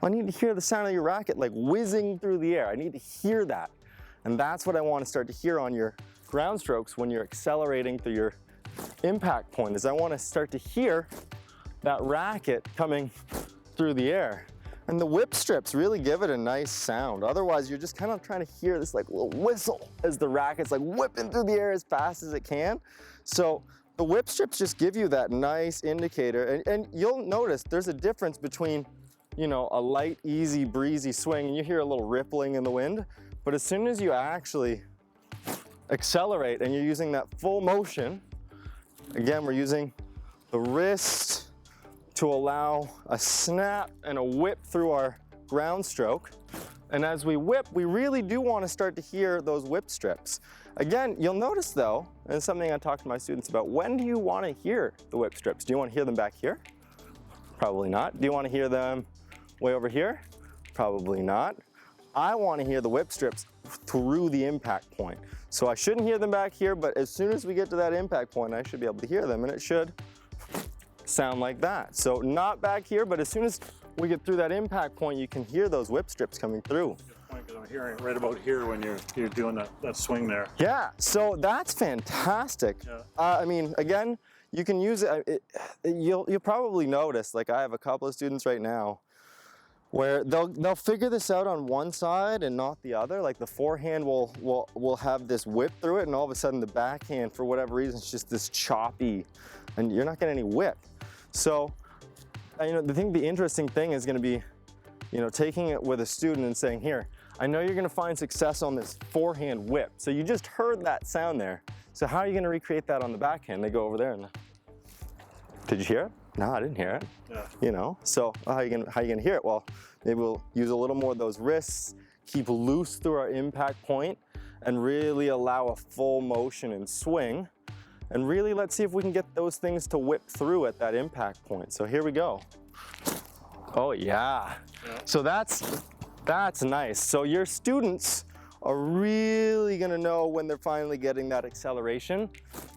I need to hear the sound of your racket like whizzing through the air. I need to hear that. And that's what I want to start to hear on your ground strokes when you're accelerating through your impact point, is I want to start to hear that racket coming through the air. And the whip strips really give it a nice sound. Otherwise, you're just kind of trying to hear this like little whistle as the racket's like whipping through the air as fast as it can. So the whip strips just give you that nice indicator. And you'll notice there's a difference between, you know, a light, easy, breezy swing, and you hear a little rippling in the wind. But as soon as you actually accelerate and you're using that full motion, again, we're using the wrist to allow a snap and a whip through our ground stroke. And as we whip, we really do want to start to hear those whip strips. Again, you'll notice though, and it's something I talk to my students about, when do you want to hear the whip strips? Do you want to hear them back here? Probably not. Do you want to hear them way over here? Probably not. I want to hear the whip strips through the impact point. So I shouldn't hear them back here, but as soon as we get to that impact point, I should be able to hear them, and it should sound like that. So not back here, but as soon as we get through that impact point, you can hear those whip strips coming through. Good point, because I'm hearing it right about here when you're doing that swing there. Yeah, so that's fantastic. Yeah. I mean, again, you can use it. You'll probably notice, like I have a couple of students right now where they'll figure this out on one side and not the other. Like the forehand will have this whip through it, and all of a sudden the backhand, for whatever reason, it's just this choppy, and you're not getting any whip. So, you know, the interesting thing is going to be, you know, taking it with a student and saying, here, I know you're going to find success on this forehand whip. So you just heard that sound there. So how are you going to recreate that on the backhand? They go over there and, did you hear it? No, I didn't hear it. Yeah. You know, so how are you gonna hear it? Well, maybe we'll use a little more of those wrists, keep loose through our impact point, and really allow a full motion and swing. And really, let's see if we can get those things to whip through at that impact point. So here we go. Oh yeah. So that's nice. So your students are really gonna know when they're finally getting that acceleration.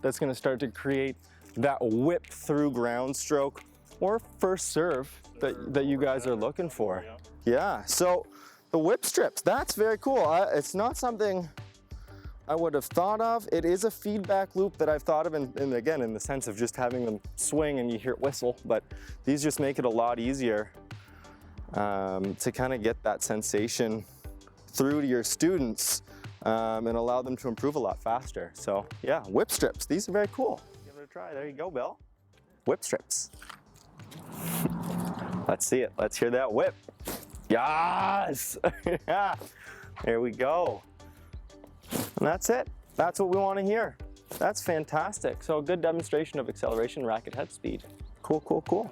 That's gonna start to create that whip through ground stroke or first serve that you guys are looking for. Yeah, so the whip strips, that's very cool. It's not something I would have thought of. It is a feedback loop that I've thought of, and again, in the sense of just having them swing and you hear it whistle, but these just make it a lot easier to kind of get that sensation through to your students and allow them to improve a lot faster. So yeah, whip strips, these are very cool. Give it a try. There you go, Bill. Whip strips. Let's see it. Let's hear that whip. Yes! Yeah, there we go. And that's it. That's what we want to hear. That's fantastic. So a good demonstration of acceleration, racket head speed. Cool, cool, cool.